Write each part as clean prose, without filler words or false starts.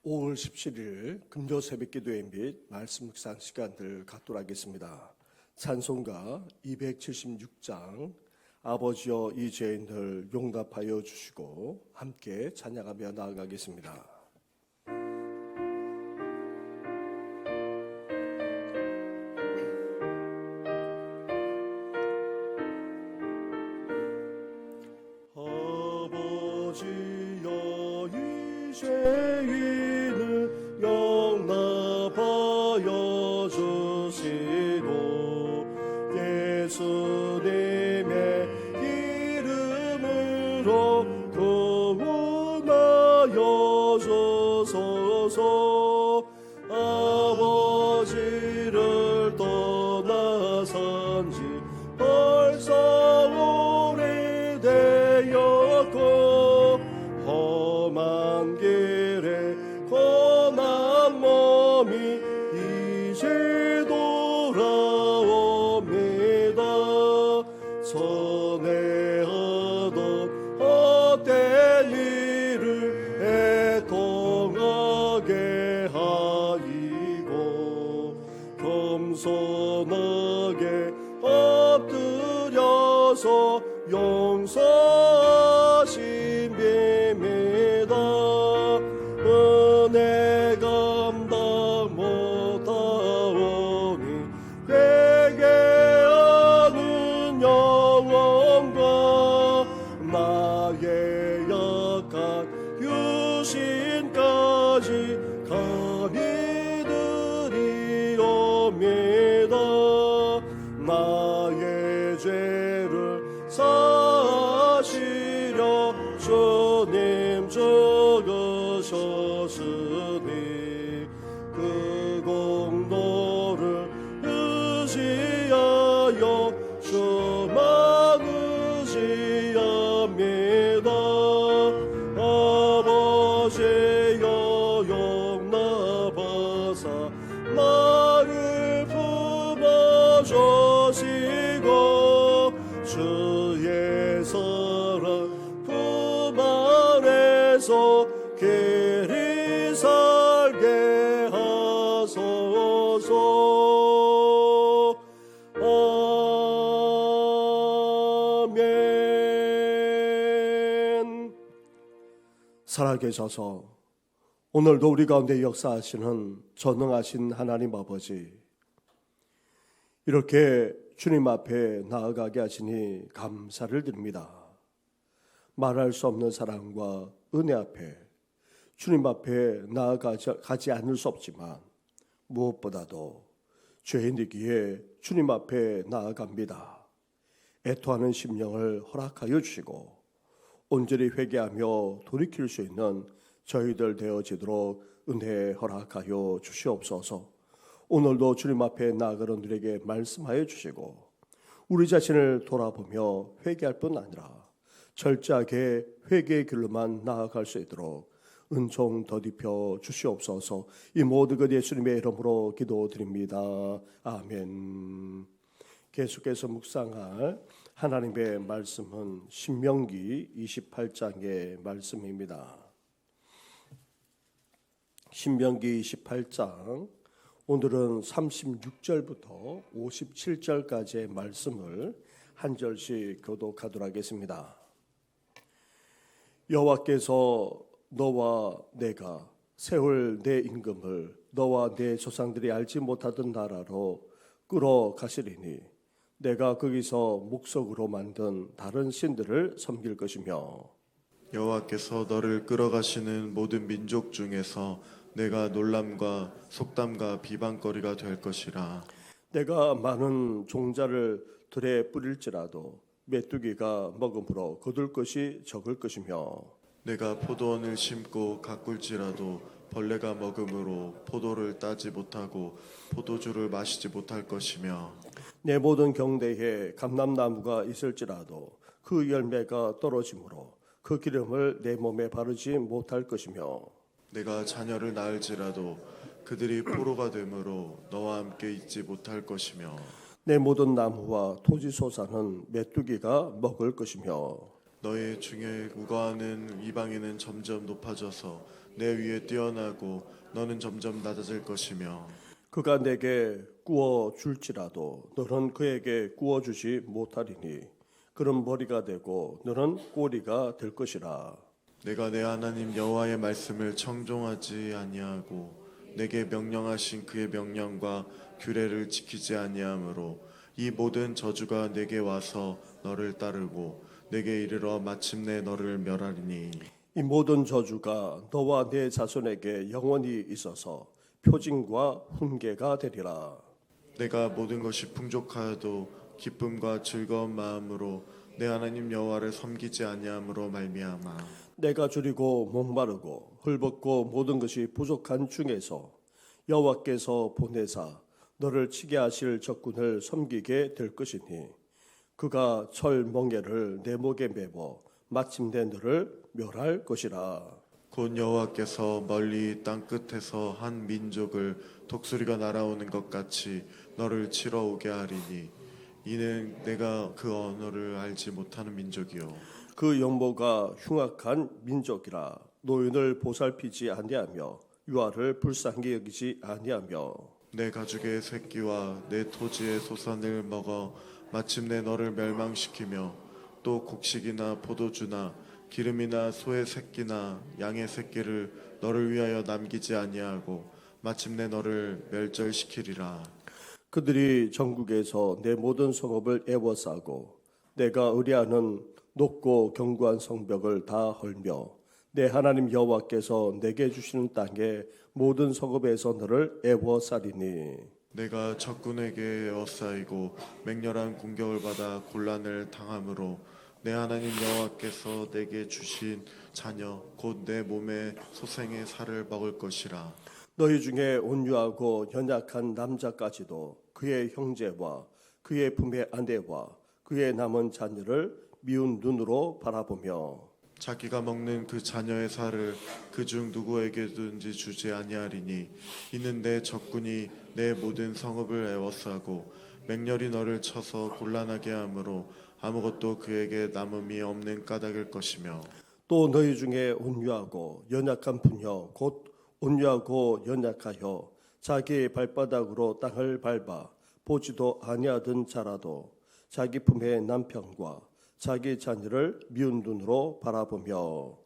5월 17일 금요 새벽기도회 및 말씀 묵상 시간들 갖도록 하겠습니다. 찬송가 276장 아버지여 이 죄인들 용납하여 주시고 함께 찬양하며 나아가겠습니다. 아버지여 이 죄인을 용납하여 주시고 예수님의 이름으로 구원하여 주소서. 아버지를 떠나선 지 벌써 오래되었고 험한 길에 고난 몸이 이제 돌아옵니다. 선행하던 헛된 일을 애통하게 하이고 겸손하게 엎드려서 용서하심입니다. 은혜 감당 못하오니 회개하는 영혼과 나의 약한 유신까지 감히 드리옵니다. 나의 죄를 사하시려 주님 죽으셨으니 그 공로를 의지하여 주만 의지합니다. 아버지여 용납하사 나를 품어주시고 주의 사랑 품 안에서 길이 살게 하소서. 아멘. 살아계셔서 오늘도 우리 가운데 역사하시는 전능하신 하나님 아버지, 이렇게 주님 앞에 나아가게 하시니 감사를 드립니다. 말할 수 없는 사랑과 은혜 앞에 주님 앞에 나아가지 않을 수 없지만 무엇보다도 죄인이기에 주님 앞에 나아갑니다. 애통하는 심령을 허락하여 주시고 온전히 회개하며 돌이킬 수 있는 저희들 되어지도록 은혜 허락하여 주시옵소서. 오늘도 주님 앞에 나아가는 우리에게 말씀하여 주시고 우리 자신을 돌아보며 회개할 뿐 아니라 철저하게 회개의 길로만 나아갈 수 있도록 은총 더딥혀 주시옵소서. 이 모든 것 예수님의 이름으로 기도드립니다. 아멘. 계속해서 묵상할 하나님의 말씀은 신명기 28장의 말씀입니다. 신명기 28장, 오늘은 36절부터 57절까지의 말씀을 한 절씩 교독하도록 하겠습니다. 여호와께서 너와 내가 세울 내 임금을 너와 내 조상들이 알지 못하던 나라로 끌어가시리니 내가 거기서 목석으로 만든 다른 신들을 섬길 것이며 여호와께서 너를 끌어가시는 모든 민족 중에서 내가 놀람과 속담과 비방거리가 될 것이라. 내가 많은 종자를 들에 뿌릴지라도 메뚜기가 먹음으로 거둘 것이 적을 것이며 내가 포도원을 심고 가꿀지라도 벌레가 먹음으로 포도를 따지 못하고 포도주를 마시지 못할 것이며 내 모든 경대에 감람나무가 있을지라도 그 열매가 떨어지므로 그 기름을 내 몸에 바르지 못할 것이며 내가 자녀를 낳을지라도 그들이 포로가 되므로 너와 함께 있지 못할 것이며 내 모든 나무와 토지 소사는 메뚜기가 먹을 것이며 너희 중에 우거하는 이방인은 점점 높아져서 내 위에 뛰어나고 너는 점점 낮아질 것이며 그가 내게 구워 줄지라도 너는 그에게 구워 주지 못하리니 그는 머리가 되고 너는 꼬리가 될 것이라. 내가 내 하나님 여호와의 말씀을 청종하지 아니하고 내게 명령하신 그의 명령과 규례를 지키지 아니하므로 이 모든 저주가 내게 와서 너를 따르고 내게 이르러 마침내 너를 멸하리니 이 모든 저주가 너와 내 자손에게 영원히 있어서 표징과 훈계가 되리라. 내가 모든 것이 풍족하여도 기쁨과 즐거운 마음으로 내 하나님 여호와를 섬기지 아니함으로 말미암아 내가 줄이고 목마르고 헐벗고 모든 것이 부족한 중에서 여호와께서 보내사 너를 치게 하실 적군을 섬기게 될 것이니 그가 철 멍에를 내 목에 매어 마침내 너를 멸할 것이라. 곧 여호와께서 멀리 땅 끝에서 한 민족을 독수리가 날아오는 것 같이 너를 치러 오게 하리니 이는 내가 그 언어를 알지 못하는 민족이요 그 영모가 흉악한 민족이라. 노인을 보살피지 아니하며 유아를 불쌍히 여기지 아니하며 내 가죽의 새끼와 내 토지의 소산을 먹어 마침내 너를 멸망시키며 또 곡식이나 포도주나 기름이나 소의 새끼나 양의 새끼를 너를 위하여 남기지 아니하고 마침내 너를 멸절시키리라. 그들이 전국에서 내 모든 성읍을 애워싸고 내가 의뢰하는 높고 견고한 성벽을 다 헐며 내 하나님 여호와께서 내게 주시는 땅의 모든 성읍에서 너를 애워싸리니 내가 적군에게 에워싸이고 맹렬한 공격을 받아 곤란을 당함으로 내 하나님 여호와께서 내게 주신 자녀 곧 내 몸의 소생의 살을 먹을 것이라. 너희 중에 온유하고 연약한 남자까지도 그의 형제와 그의 품의 아내와 그의 남은 자녀를 미운 눈으로 바라보며 자기가 먹는 그 자녀의 살을 그중 누구에게든지 주지 아니하리니 이는 내 적군이 내 모든 성읍을 에워싸고 맹렬히 너를 쳐서 곤란하게 하므로 아무것도 그에게 남음이 없는 까닭일 것이며 또 너희 중에 온유하고 연약한 분여 곧 온유하고 연약하여 자기 발바닥으로 땅을 밟아 보지도 아니하던 자라도 자기 품의 남편과 자기 자녀를 미운 눈으로 바라보며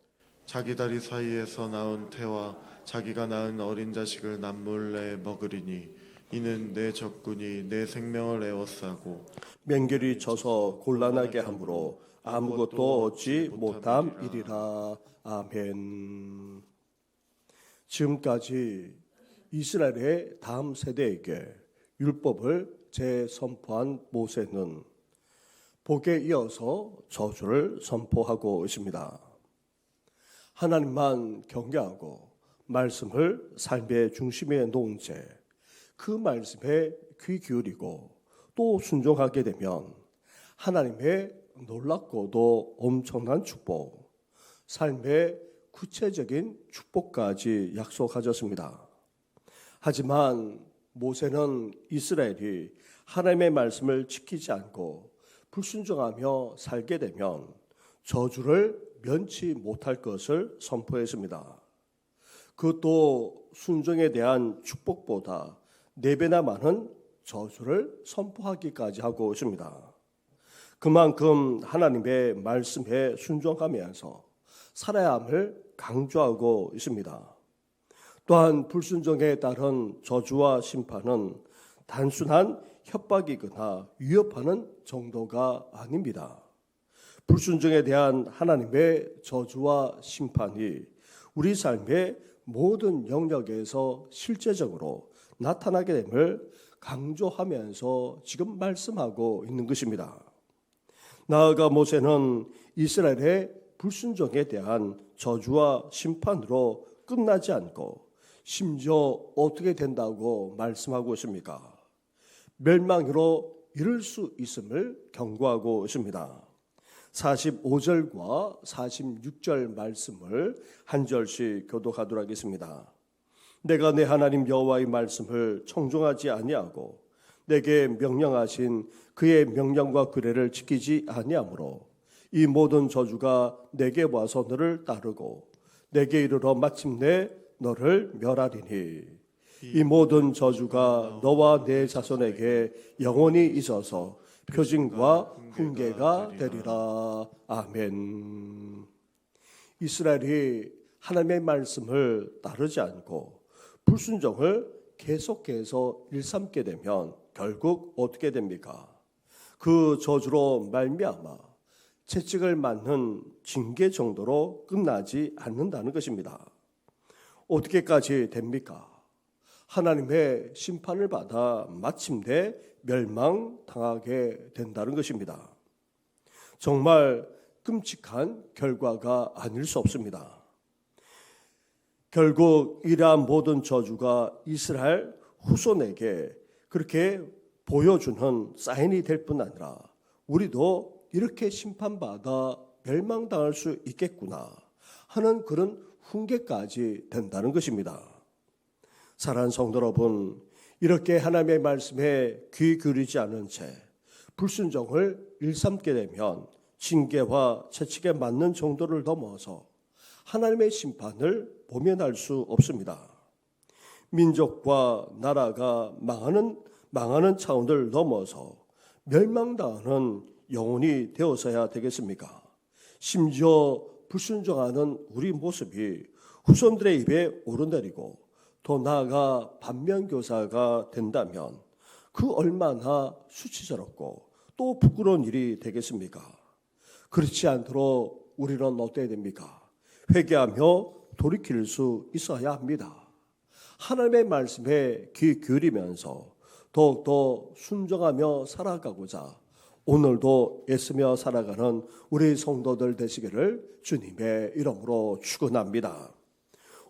자기 다리 사이에서 나온 태와 자기가 낳은 어린 자식을 남몰래 먹으리니 이는 내 적군이 내 생명을 에워싸고 맹렬히 쳐서 곤란하게 함으로 아무것도 얻지 못함이리라. 아멘. 지금까지 이스라엘의 다음 세대에게 율법을 재선포한 모세는 복에 이어서 저주를 선포하고 있습니다. 하나님만 경외하고 말씀을 삶의 중심에 놓은 채 그 말씀에 귀 기울이고 또 순종하게 되면 하나님의 놀랍고도 엄청난 축복, 삶의 구체적인 축복까지 약속하셨습니다. 하지만 모세는 이스라엘이 하나님의 말씀을 지키지 않고 불순종하며 살게 되면 저주를 면치 못할 것을 선포했습니다. 그것도 순종에 대한 축복보다 4배나 많은 저주를 선포하기까지 하고 있습니다. 그만큼 하나님의 말씀에 순종하면서 살아야 함을 강조하고 있습니다. 또한 불순종에 따른 저주와 심판은 단순한 협박이거나 위협하는 정도가 아닙니다. 불순종에 대한 하나님의 저주와 심판이 우리 삶의 모든 영역에서 실제적으로 나타나게 됨을 강조하면서 지금 말씀하고 있는 것입니다. 나아가 모세는 이스라엘의 불순종에 대한 저주와 심판으로 끝나지 않고 심지어 어떻게 된다고 말씀하고 있습니까? 멸망으로 이를 수 있음을 경고하고 있습니다. 45절과 46절 말씀을 한 절씩 교독하도록 하겠습니다. 내가 내 하나님 여호와의 말씀을 청종하지 아니하고 내게 명령하신 그의 명령과 규례를 지키지 아니하므로 이 모든 저주가 내게 와서 너를 따르고 내게 이르러 마침내 너를 멸하리니 이 모든 저주가 너와 내 자손에게 영원히 있어서 표징과 훈계가 되리라. 아멘. 이스라엘이 하나님의 말씀을 따르지 않고 불순종을 계속해서 일삼게 되면 결국 어떻게 됩니까? 그 저주로 말미암아 채찍을 맞는 징계 정도로 끝나지 않는다는 것입니다. 어떻게까지 됩니까? 하나님의 심판을 받아 마침내 멸망당하게 된다는 것입니다. 정말 끔찍한 결과가 아닐 수 없습니다. 결국 이러한 모든 저주가 이스라엘 후손에게 그렇게 보여주는 사인이 될 뿐 아니라 우리도 이렇게 심판받아 멸망당할 수 있겠구나 하는 그런 훈계까지 된다는 것입니다. 사랑하는 성도 여러분, 이렇게 하나님의 말씀에 귀 기울이지 않은 채 불순종을 일삼게 되면 징계와 채찍에 맞는 정도를 넘어서 하나님의 심판을 모면할 수 없습니다. 민족과 나라가 망하는 차원을 넘어서 멸망당하는 영혼이 되어서야 되겠습니까? 심지어 불순종하는 우리 모습이 후손들의 입에 오르내리고 더 나아가 반면교사가 된다면 그 얼마나 수치스럽고 또 부끄러운 일이 되겠습니까? 그렇지 않도록 우리는 어때야 됩니까? 회개하며 돌이킬 수 있어야 합니다. 하나님의 말씀에 귀 기울이면서 더욱더 순종하며 살아가고자 오늘도 애쓰며 살아가는 우리 성도들 되시기를 주님의 이름으로 축원합니다.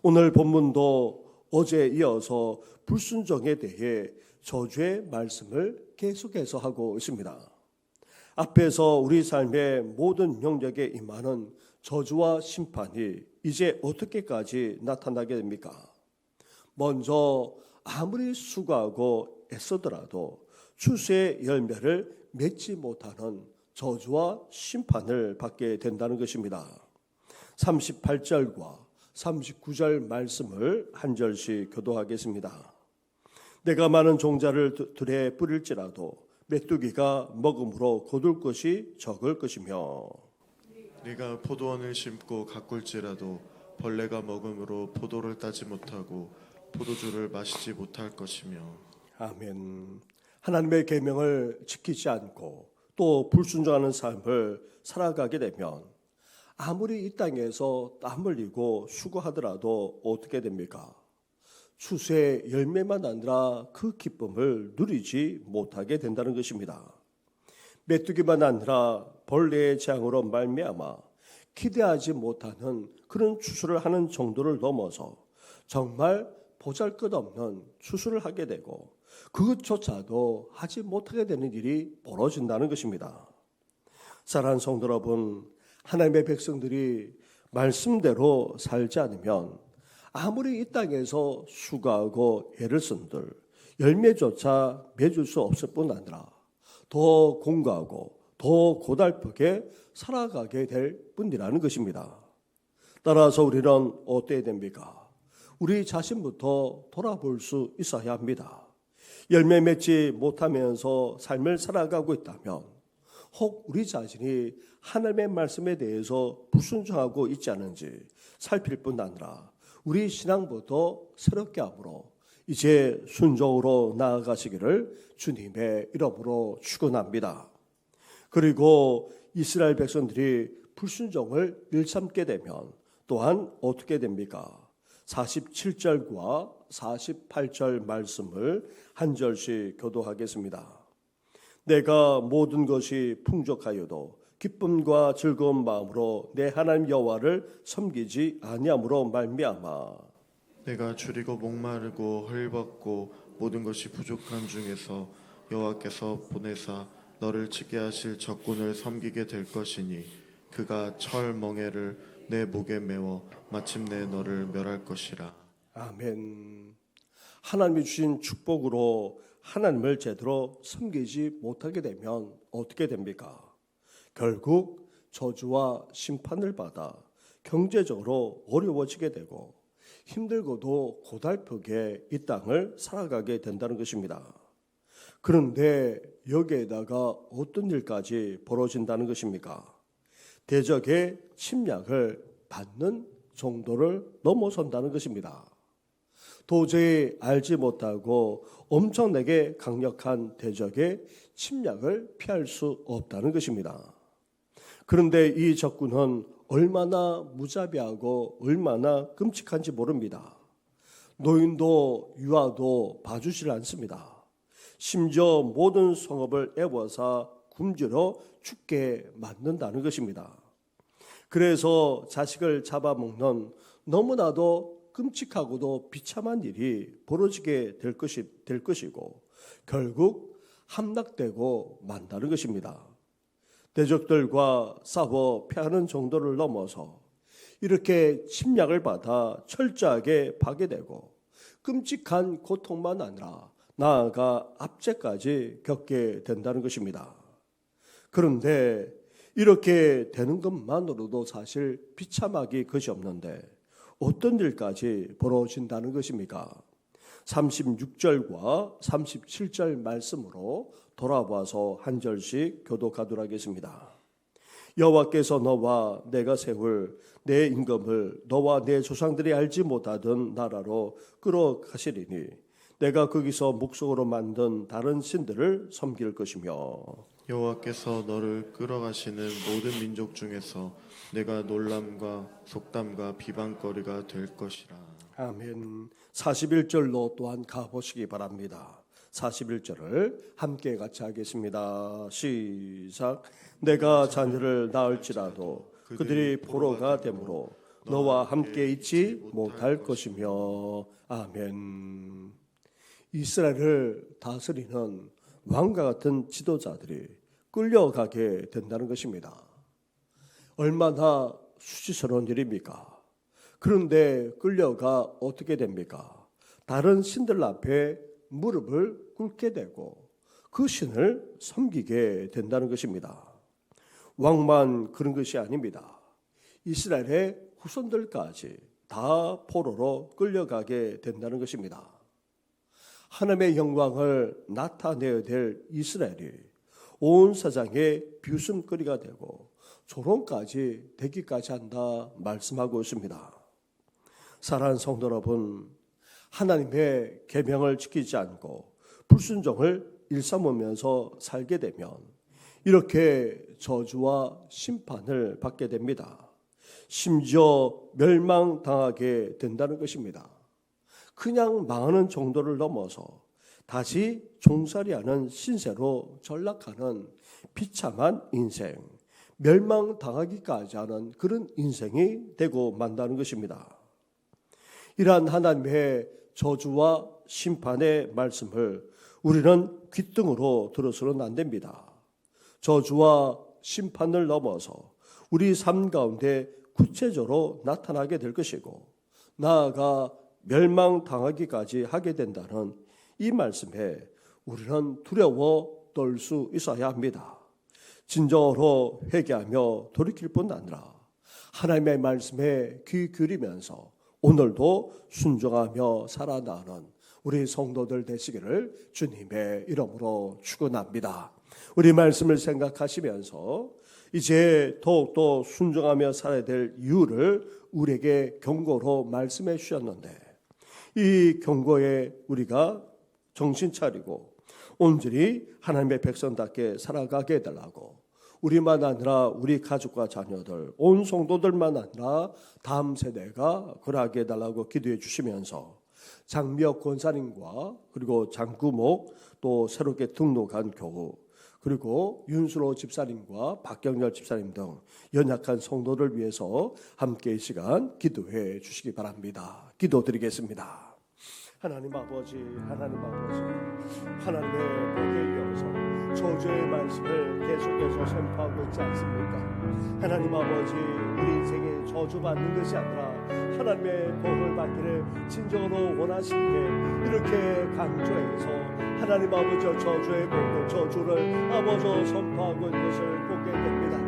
오늘 본문도 어제에 이어서 불순종에 대해 저주의 말씀을 계속해서 하고 있습니다. 앞에서 우리 삶의 모든 영역에 임하는 저주와 심판이 이제 어떻게까지 나타나게 됩니까? 먼저 아무리 수고하고 애쓰더라도 추수의 열매를 맺지 못하는 저주와 심판을 받게 된다는 것입니다. 38절과 39절 말씀을 한 절씩 교도하겠습니다. 내가 많은 종자를 들에 뿌릴지라도 메뚜기가 먹음으로 거둘 것이 적을 것이며 네가 포도원을 심고 가꿀지라도 벌레가 먹음으로 포도를 따지 못하고 포도주를 마시지 못할 것이며. 아멘. 하나님의 계명을 지키지 않고 또 불순종하는 삶을 살아가게 되면 아무리 이 땅에서 땀 흘리고 수고하더라도 어떻게 됩니까? 추수의 열매만 아니라 그 기쁨을 누리지 못하게 된다는 것입니다. 메뚜기만 아니라 벌레의 재앙으로 말미암아 기대하지 못하는 그런 추수를 하는 정도를 넘어서 정말 보잘것없는 추수를 하게 되고 그것조차도 하지 못하게 되는 일이 벌어진다는 것입니다. 사랑하는 성도 여러분, 하나님의 백성들이 말씀대로 살지 않으면 아무리 이 땅에서 수고하고 애를 쓴들 열매조차 맺을 수 없을 뿐 아니라 더 공고하고 더 고달프게 살아가게 될 뿐이라는 것입니다. 따라서 우리는 어때야 됩니까? 우리 자신부터 돌아볼 수 있어야 합니다. 열매 맺지 못하면서 삶을 살아가고 있다면 혹 우리 자신이 하나님의 말씀에 대해서 불순종하고 있지 않은지 살필 뿐 아니라 우리 신앙부터 새롭게 함으로 이제 순종으로 나아가시기를 주님의 이름으로 축원합니다. 그리고 이스라엘 백성들이 불순종을 일삼게 되면 또한 어떻게 됩니까? 47절과 48절 말씀을 한 절씩 교도하겠습니다. 내가 모든 것이 풍족하여도 기쁨과 즐거운 마음으로 내 하나님 여호와를 섬기지 아니함으로 말미암아 내가 줄이고 목마르고 헐벗고 모든 것이 부족한 중에서 여호와께서 보내사 너를 치게 하실 적군을 섬기게 될 것이니 그가 철 멍에를 내 목에 메워 마침내 너를 멸할 것이라. 아멘. 하나님이 주신 축복으로 하나님을 제대로 섬기지 못하게 되면 어떻게 됩니까? 결국 저주와 심판을 받아 경제적으로 어려워지게 되고 힘들고도 고달프게 이 땅을 살아가게 된다는 것입니다. 그런데 여기에다가 어떤 일까지 벌어진다는 것입니까? 대적의 침략을 받는 정도를 넘어선다는 것입니다. 도저히 알지 못하고 엄청나게 강력한 대적의 침략을 피할 수 없다는 것입니다. 그런데 이 적군은 얼마나 무자비하고 얼마나 끔찍한지 모릅니다. 노인도 유아도 봐주질 않습니다. 심지어 모든 성읍을 애워서 굶주려 죽게 만든다는 것입니다. 그래서 자식을 잡아먹는 너무나도 끔찍하고도 비참한 일이 벌어지게 될 것이고 결국 함락되고 만다는 것입니다. 대적들과 싸워 패하는 정도를 넘어서 이렇게 침략을 받아 철저하게 파괴되고 끔찍한 고통만 아니라 나아가 압제까지 겪게 된다는 것입니다. 그런데 이렇게 되는 것만으로도 사실 비참하기 것이 없는데 어떤 일까지 벌어진다는 것입니까? 36절과 37절 말씀으로 돌아와서 한 절씩 교독하도록 하겠습니다. 여호와께서 너와 내가 세울 내 임금을 너와 내 조상들이 알지 못하던 나라로 끌어가시리니 내가 거기서 목석으로 만든 다른 신들을 섬길 것이며 여호와께서 너를 끌어가시는 모든 민족 중에서 내가 놀람과 속담과 비방거리가 될 것이라. 아멘. 41절로 또한 가보시기 바랍니다. 41절을 함께 같이 하겠습니다. 시작. 내가 자녀를 낳을지라도 그들이 포로가 되므로 너와 함께 있지 못할 것이며. 아멘. 이스라엘을 다스리는 왕과 같은 지도자들이 끌려가게 된다는 것입니다. 얼마나 수치스러운 일입니까? 그런데 끌려가 어떻게 됩니까? 다른 신들 앞에 무릎을 꿇게 되고 그 신을 섬기게 된다는 것입니다. 왕만 그런 것이 아닙니다. 이스라엘의 후손들까지 다 포로로 끌려가게 된다는 것입니다. 하나님의 영광을 나타내야 될 이스라엘이 온 세상의 비웃음거리가 되고 조롱까지 되기까지 한다 말씀하고 있습니다. 사랑하는 성도 여러분, 하나님의 계명을 지키지 않고 불순종을 일삼으면서 살게 되면 이렇게 저주와 심판을 받게 됩니다. 심지어 멸망당하게 된다는 것입니다. 그냥 망하는 정도를 넘어서 다시 종살이하는 신세로 전락하는 비참한 인생, 멸망당하기까지 하는 그런 인생이 되고 만다는 것입니다. 이러한 하나님의 저주와 심판의 말씀을 우리는 귓등으로 들어서는 안 됩니다. 저주와 심판을 넘어서 우리 삶 가운데 구체적으로 나타나게 될 것이고 나아가 멸망당하기까지 하게 된다는 이 말씀에 우리는 두려워 떨 수 있어야 합니다. 진정으로 회개하며 돌이킬 뿐 아니라 하나님의 말씀에 귀 기울이면서 오늘도 순종하며 살아나가는 우리 성도들 되시기를 주님의 이름으로 축원합니다. 우리 말씀을 생각하시면서 이제 더욱더 순종하며 살아야 될 이유를 우리에게 경고로 말씀해 주셨는데 이 경고에 우리가 정신 차리고 온전히 하나님의 백성답게 살아가게 해달라고 우리만 아니라 우리 가족과 자녀들, 온 성도들만 아니라 다음 세대가 그러하게 해달라고 기도해 주시면서 장미혁 권사님과 그리고 장구목 또 새롭게 등록한 교우 그리고 윤수로 집사님과 박경렬 집사님 등 연약한 성도를 위해서 함께 이 시간 기도해 주시기 바랍니다. 기도드리겠습니다. 하나님 아버지, 하나님의 복의 영성 저주의 말씀을 계속해서 선포하고 있지 않습니까? 하나님 아버지, 우리 인생에 저주받는 것이 아니라 하나님의 복을 받기를 진정으로 원하신 게 이렇게 강조해서 하나님 아버지 저주의 복도 저주를 아버지 선포하고 있는 것을 보게 됩니다.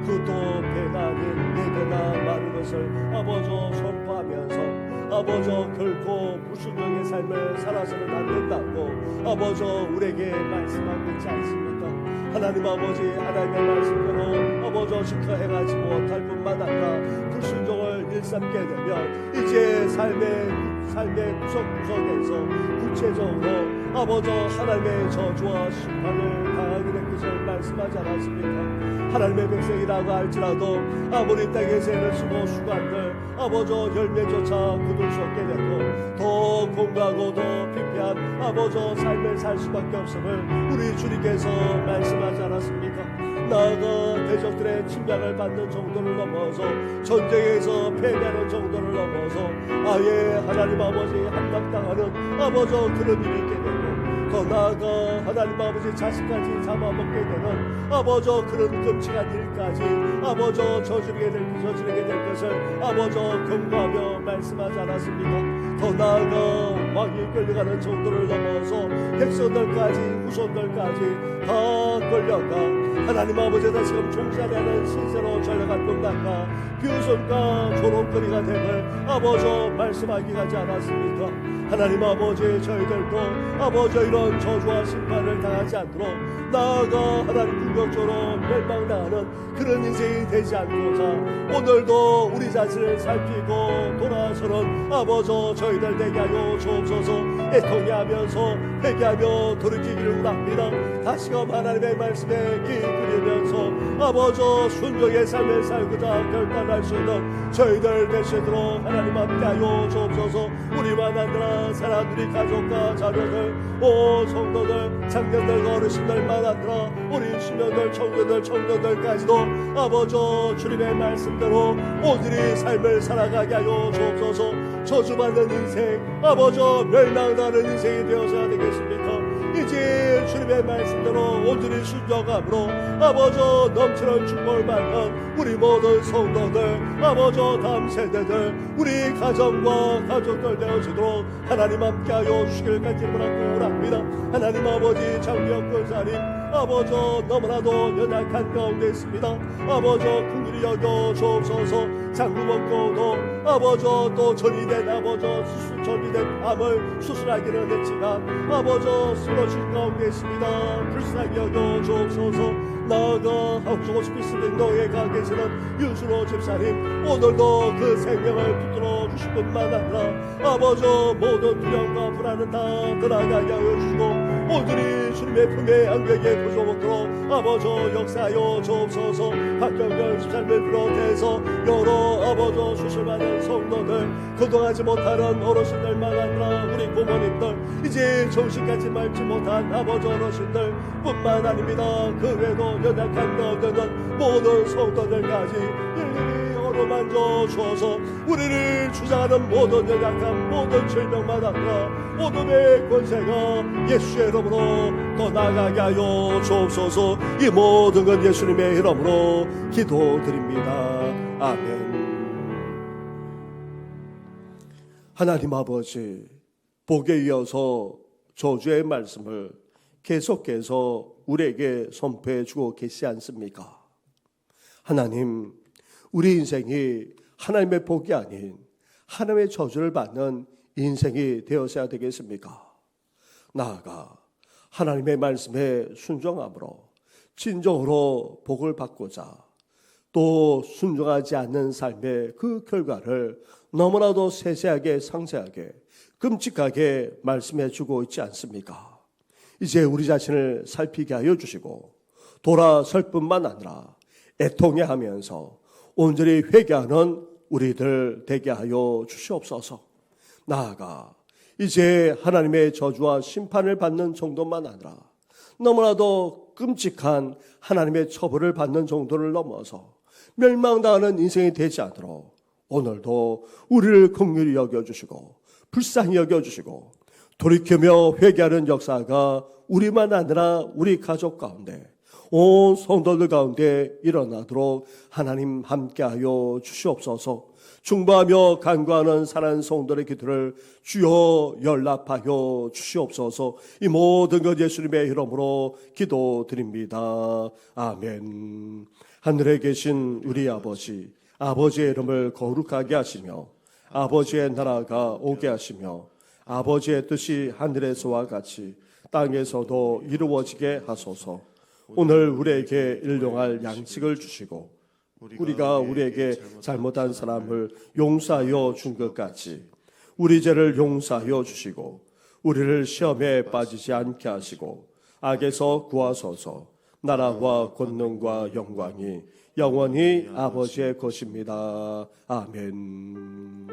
그것도 배가 아닌 네 배나 많은 것을 아버지 선포하면서 아버지 결코 불순종의 삶을 살아서는 안 된다고 아버지 우리에게 말씀하고 있지 않습니까? 하나님 아버지, 하나님의 말씀대로 아버지 지켜 행하지 못할 뿐만 아니라 불순종을 일삼게 되면 이제 삶의 구석구석에서 구체적으로 아버지 하나님의 저주와 심판을 당하게 될 것을 말씀하지 않았습니까? 하나님의 백성이라고 할지라도 아무리 땅에서 애를 쓰고 수고한들 아버지 열매조차 거둘 수 없게 되고 더 공고하고 더 피폐한 아버지 삶을 살 수밖에 없음을 우리 주님께서 말씀하지 않았습니까? 나아가 대적들의 침략을 받는 정도를 넘어서 전쟁에서 패배하는 정도를 넘어서 아예 하나님 아버지 함락당하는 아버지 그런 일이 있게 되고 더 나아가 하나님 아버지 자식까지 잡아먹게 되는 아버지 그런 끔찍한 일까지 아버지 저지르게 될 것을 아버지 경고하며 말씀하지 않았습니까? 더 나아가 왕이 끌려가는 정도를 넘어서 백성들까지 후손들까지 다 끌려가 하나님 아버지가 지금 종살이하는 신세로 전려갈 뿐다가 비웃음과 조롱거리가 됨을 아버지 말씀하기 하지 않았습니까? 하나님 아버지 저희들도 아버지 이런 저주와 심판을 당하지 않도록 나아가 하나님 궁극적으로 멸망당하는 그런 인생이 되지 않고자 오늘도 우리 자신을 살피고 돌아서는 아버지 저희들 되게 하여 주옵소서. 애통해하면서 회개하며 돌이키기를 원합니다. 다시금 하나님의 말씀에 귀 기울이면서 아버지 순종의 삶을 살고자 결단할 수 있는 저희들 되시도록 하나님 함께하여 주옵소서. 우리만 아니라 사람들이 가족과 자녀들 온 성도들 장년들 어르신들만 아니라 우리 시민들 청년들까지도 아버지 주님의 말씀대로 온전히 삶을 살아가게 하여 주옵소서. 저주받는 인생 아버지 멸망하는 인생이 되어서야 되겠습니까? 이제 주님의 말씀대로 온전히 순종함으로 아버지 넘치는 축복을 받는 우리 모든 성도들 아버지 다음 세대들 우리 가정과 가족들 되어지도록 하나님 함께하여 주시길 간절히 원합니다. 하나님 아버지 장미역 권사님 아버지 너무나도 연약한 가운데 있습니다. 아버지 긍휼히 여겨 주옵소서. 장구먹고도 아버지 또 전이된 아버지 전이된 암을 수술하기는 했지만 아버지 쓰러진 가운데 있습니다. 불쌍히 여겨 주옵소서. 나아가 하고 싶으신 너의 가게에서는 윤순호 집사님 오늘도 그 생명을 붙들어 주실 뿐만 아니라 아버지 모든 두려움과 불안은 다 떠나가게 하여 주시고 온전히 주님의 품에 안되게 부조먹도록 아버지 역사하여 주옵소서. 박경열 집사님을 비롯해서 여러 아버지 수술받은 성도들 거동하지 못하는 어르신들만 아니라 우리 부모님들 이제 정신 갖지 말지 못한 아버지 어르신들 뿐만 아닙니다. 그 외에도 연약한 가운데는 모든 성도들까지 일일이 어루만져 주어서 우리를 주장하는 모든 연약한 모든 질병만 아니라 어둠의 권세가 예수의 이름으로 떠나가게 하여 주옵소서. 이 모든 건 예수님의 이름으로 기도드립니다. 아멘. 하나님 아버지, 복에 이어서 저주의 말씀을 계속해서 우리에게 선포해 주고 계시지 않습니까? 하나님, 우리 인생이 하나님의 복이 아닌 하나님의 저주를 받는 인생이 되어서야 되겠습니까? 나아가 하나님의 말씀에 순종함으로 진정으로 복을 받고자 또 순종하지 않는 삶의 그 결과를 너무나도 세세하게 상세하게 끔찍하게 말씀해 주고 있지 않습니까? 이제 우리 자신을 살피게 하여 주시고 돌아설 뿐만 아니라 애통해하면서 온전히 회개하는 우리들 되게 하여 주시옵소서. 나아가 이제 하나님의 저주와 심판을 받는 정도만 아니라 너무나도 끔찍한 하나님의 처벌을 받는 정도를 넘어서 멸망당하는 인생이 되지 않도록 오늘도 우리를 긍휼히 여겨주시고 불쌍히 여겨주시고 돌이키며 회개하는 역사가 우리만 아니라 우리 가족 가운데 온 성도들 가운데 일어나도록 하나님 함께하여 주시옵소서. 중보하며 간구하는 사랑하는 성도의 기도를 주여 연락하여 주시옵소서. 이 모든 것 예수님의 이름으로 기도드립니다. 아멘. 하늘에 계신 우리 아버지, 아버지의 이름을 거룩하게 하시며 아버지의 나라가 오게 하시며 아버지의 뜻이 하늘에서와 같이 땅에서도 이루어지게 하소서. 오늘 우리에게 일용할 양식을 주시고 우리가 우리에게 잘못한 사람을 용서하여 준 것 같이 우리 죄를 용서하여 주시고 우리를 시험에 빠지지 않게 하시고 악에서 구하소서. 나라와 권능과 영광이 영원히 아버지의 것입니다. 아멘.